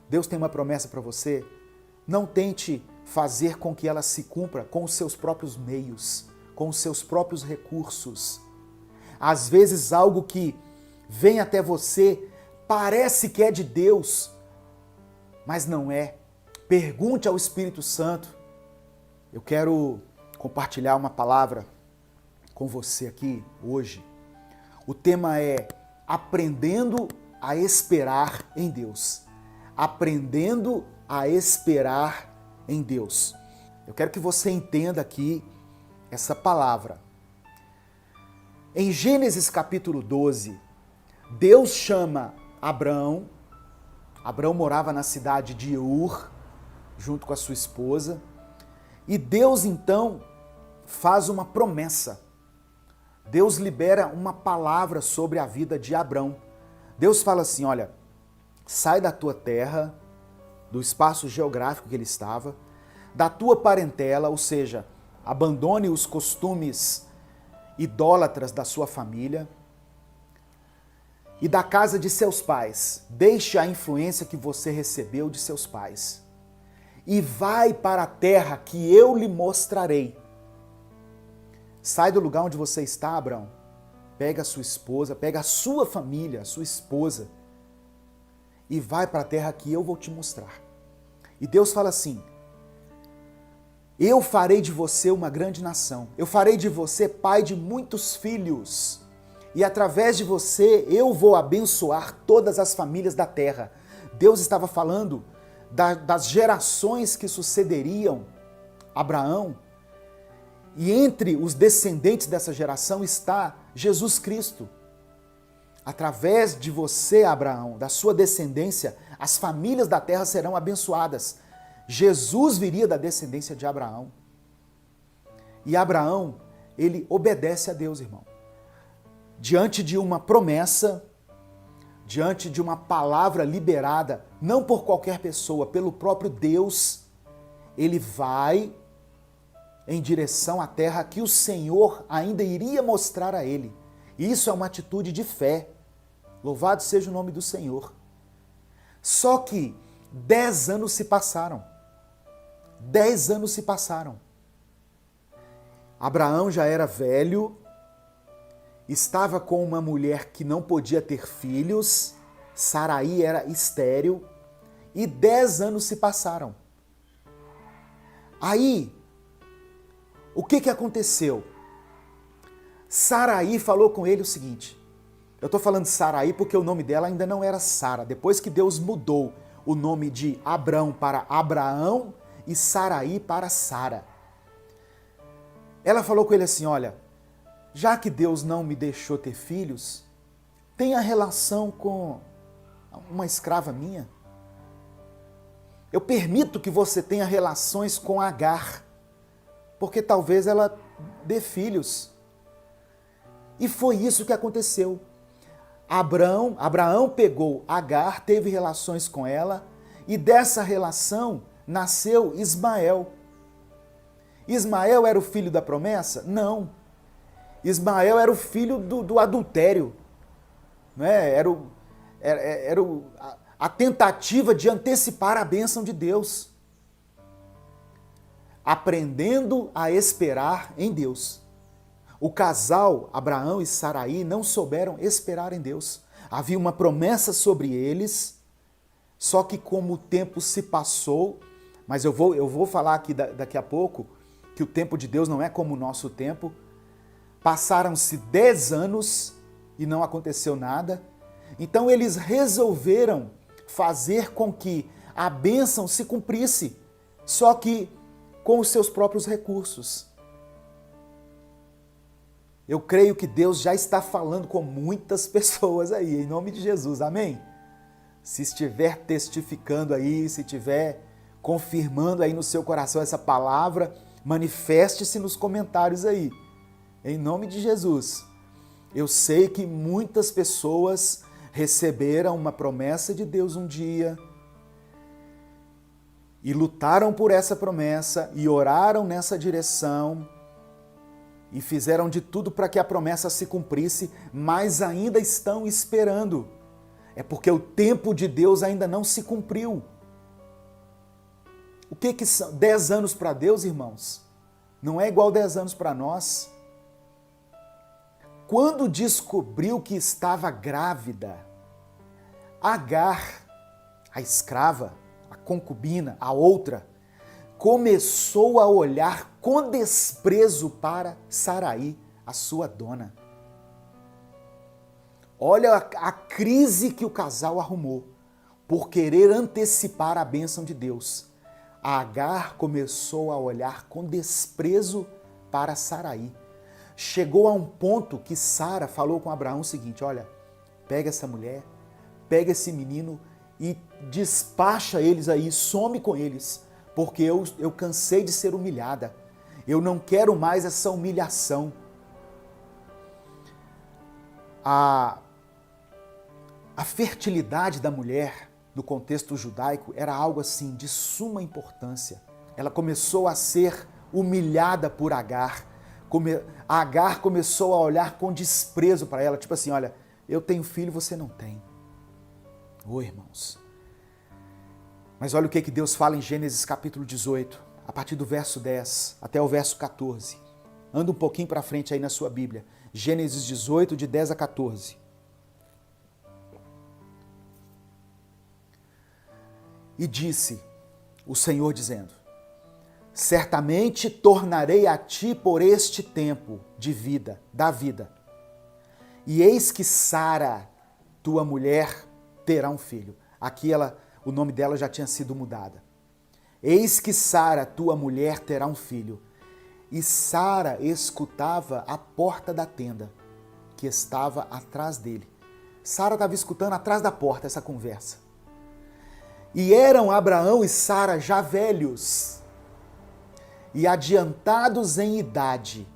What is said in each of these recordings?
Deus tem uma promessa para você, não tente fazer com que ela se cumpra com os seus próprios meios, com os seus próprios recursos. Às vezes algo que vem até você parece que é de Deus, mas não é. Pergunte ao Espírito Santo. Eu quero compartilhar uma palavra com você aqui hoje. O tema é aprendendo a esperar em Deus. Aprendendo a esperar em Deus. Eu quero que você entenda aqui essa palavra. Em Gênesis capítulo 12, Deus chama Abrão. Abrão morava na cidade de Ur, junto com a sua esposa. E Deus então faz uma promessa. Deus libera uma palavra sobre a vida de Abrão. Deus fala assim, olha, sai da tua terra, do espaço geográfico que ele estava, da tua parentela, ou seja, abandone os costumes idólatras da sua família e da casa de seus pais. Deixe a influência que você recebeu de seus pais e vai para a terra que eu lhe mostrarei. Sai do lugar onde você está, Abrão. Pega a sua esposa, pega a sua família, a sua esposa e vai para a terra que eu vou te mostrar. E Deus fala assim, eu farei de você uma grande nação, eu farei de você pai de muitos filhos e através de você eu vou abençoar todas as famílias da terra. Deus estava falando das gerações que sucederiam Abraão e entre os descendentes dessa geração está Jesus Cristo. Através de você, Abraão, da sua descendência, as famílias da terra serão abençoadas. Jesus viria da descendência de Abraão. E Abraão, ele obedece a Deus, irmão. Diante de uma promessa, diante de uma palavra liberada, não por qualquer pessoa, pelo próprio Deus, ele vai em direção à terra que o Senhor ainda iria mostrar a ele. E isso é uma atitude de fé. Louvado seja o nome do Senhor. Só que 10 anos se passaram. 10 anos se passaram. Abraão já era velho, estava com uma mulher que não podia ter filhos, Saraí era estéril, e 10 anos se passaram. Aí, o que aconteceu? Saraí falou com ele o seguinte, eu estou falando de Saraí porque o nome dela ainda não era Sara, depois que Deus mudou o nome de Abrão para Abraão e Saraí para Sara. Ela falou com ele assim, olha, já que Deus não me deixou ter filhos, tenha relação com uma escrava minha. Eu permito que você tenha relações com Agar, porque talvez ela dê filhos. E foi isso que aconteceu. Abraão pegou Agar, teve relações com ela, e dessa relação nasceu Ismael. Ismael era o filho da promessa? Não. Ismael era o filho do adultério. Né? Era a tentativa de antecipar a bênção de Deus. Aprendendo a esperar em Deus. O casal, Abraão e Saraí, não souberam esperar em Deus. Havia uma promessa sobre eles, só que como o tempo se passou, mas eu vou falar aqui daqui a pouco, que o tempo de Deus não é como o nosso tempo, passaram-se 10 anos e não aconteceu nada, então eles resolveram fazer com que a bênção se cumprisse, só que com os seus próprios recursos. Eu creio que Deus já está falando com muitas pessoas aí, em nome de Jesus, amém? Se estiver testificando aí, se estiver confirmando aí no seu coração essa palavra, manifeste-se nos comentários aí, em nome de Jesus. Eu sei que muitas pessoas receberam uma promessa de Deus um dia e lutaram por essa promessa e oraram nessa direção, e fizeram de tudo para que a promessa se cumprisse, mas ainda estão esperando. É porque o tempo de Deus ainda não se cumpriu. O que são 10 anos para Deus, irmãos? Não é igual 10 anos para nós. Quando descobriu que estava grávida, Agar, a escrava, a concubina, a outra, começou a olhar com desprezo para Saraí, a sua dona. Olha a crise que o casal arrumou por querer antecipar a bênção de Deus. A Agar começou a olhar com desprezo para Saraí. Chegou a um ponto que Sara falou com Abraão o seguinte: olha, pega essa mulher, pega esse menino e despacha eles aí, some com eles, porque eu cansei de ser humilhada. Eu não quero mais essa humilhação. A fertilidade da mulher, no contexto judaico, era algo assim de suma importância. Ela começou a ser humilhada por Agar. Agar começou a olhar com desprezo para ela, tipo assim, olha, eu tenho filho, você não tem. Ô, irmãos. Mas olha o que Deus fala em Gênesis capítulo 18, a partir do verso 10 até o verso 14. Anda um pouquinho para frente aí na sua Bíblia. Gênesis 18, de 10 a 14. E disse o Senhor dizendo: certamente tornarei a ti por este tempo de vida, da vida. E eis que Sara, tua mulher, terá um filho. Aqui o nome dela já tinha sido mudada. Eis que Sara, tua mulher, terá um filho. E Sara escutava a porta da tenda, que estava atrás dele. Sara estava escutando atrás da porta essa conversa. E eram Abraão e Sara já velhos e adiantados em idade.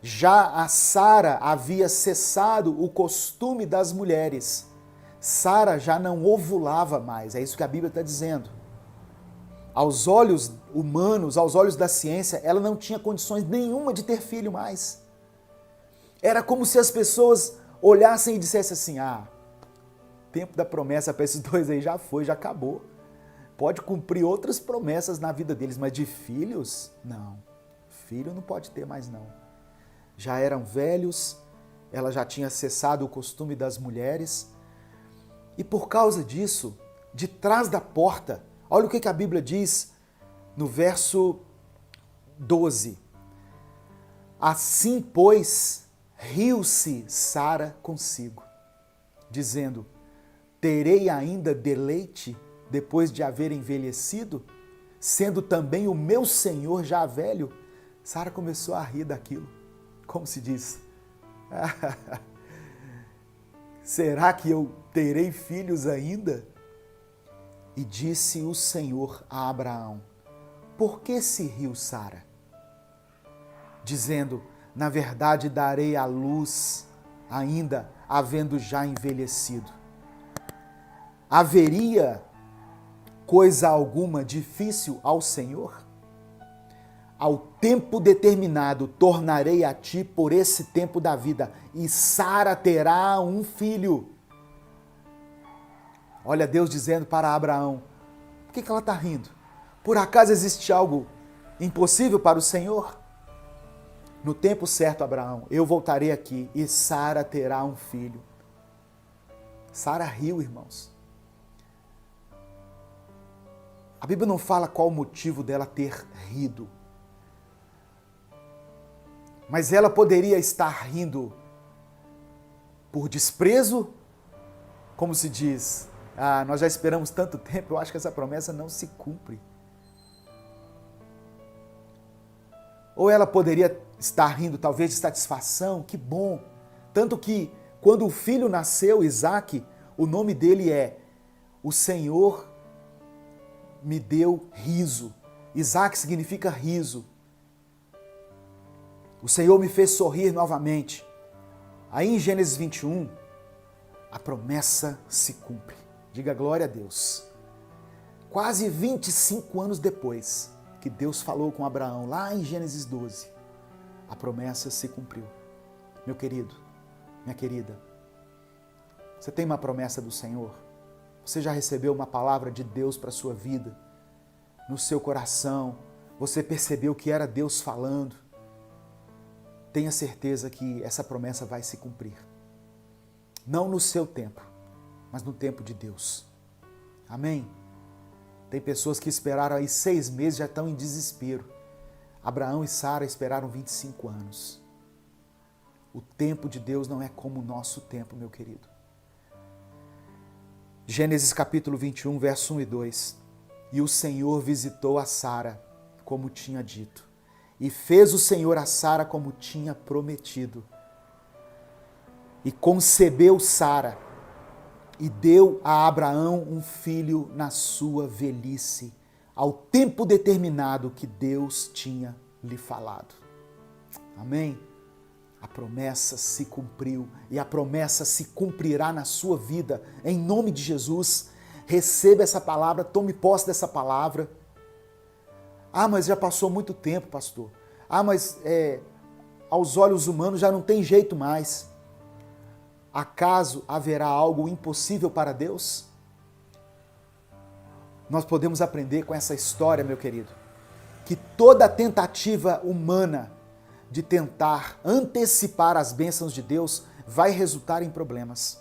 Já a Sara havia cessado o costume das mulheres. Sara já não ovulava mais, é isso que a Bíblia está dizendo. Aos olhos humanos, aos olhos da ciência, ela não tinha condições nenhuma de ter filho mais. Era como se as pessoas olhassem e dissessem assim: ah, o tempo da promessa para esses dois aí já foi, já acabou. Pode cumprir outras promessas na vida deles, mas de filhos, não. Filho não pode ter mais não. Já eram velhos, ela já tinha cessado o costume das mulheres. E por causa disso, de trás da porta, olha o que a Bíblia diz no verso 12. Assim, pois, riu-se Sara consigo, dizendo: terei ainda deleite depois de haver envelhecido, sendo também o meu senhor já velho? Sara começou a rir daquilo. Como se diz? Será que eu terei filhos ainda? E disse o Senhor a Abraão: por que se riu Sara? Dizendo: na verdade darei à luz ainda, havendo já envelhecido. Haveria coisa alguma difícil ao Senhor? Ao tempo determinado tornarei a ti por esse tempo da vida, e Sara terá um filho. Olha Deus dizendo para Abraão: por que ela está rindo? Por acaso existe algo impossível para o Senhor? No tempo certo, Abraão, eu voltarei aqui e Sara terá um filho. Sara riu, irmãos. A Bíblia não fala qual o motivo dela ter rido. Mas ela poderia estar rindo por desprezo, como se diz: ah, nós já esperamos tanto tempo, eu acho que essa promessa não se cumpre. Ou ela poderia estar rindo talvez de satisfação, que bom. Tanto que quando o filho nasceu, Isaque, o nome dele é: o Senhor me deu riso. Isaque significa riso. O Senhor me fez sorrir novamente. Aí em Gênesis 21, a promessa se cumpre. Diga glória a Deus. Quase 25 anos depois que Deus falou com Abraão, lá em Gênesis 12, a promessa se cumpriu. Meu querido, minha querida, você tem uma promessa do Senhor? Você já recebeu uma palavra de Deus para a sua vida? no seu coração, você percebeu que era Deus falando, tenha certeza que essa promessa vai se cumprir. Não no seu tempo, mas no tempo de Deus. Amém? Tem pessoas que esperaram aí 6 meses e já estão em desespero. Abraão e Sara esperaram 25 anos. O tempo de Deus não é como o nosso tempo, meu querido. Gênesis capítulo 21, verso 1 e 2. E o Senhor visitou a Sara, como tinha dito, e fez o Senhor a Sara como tinha prometido. E concebeu Sara, e deu a Abraão um filho na sua velhice, ao tempo determinado que Deus tinha lhe falado. Amém? A promessa se cumpriu e a promessa se cumprirá na sua vida, em nome de Jesus. Receba essa palavra, tome posse dessa palavra. Ah, mas já passou muito tempo, pastor. Ah, mas aos olhos humanos já não tem jeito mais. Acaso haverá algo impossível para Deus? Nós podemos aprender com essa história, meu querido, que toda tentativa humana de tentar antecipar as bênçãos de Deus vai resultar em problemas.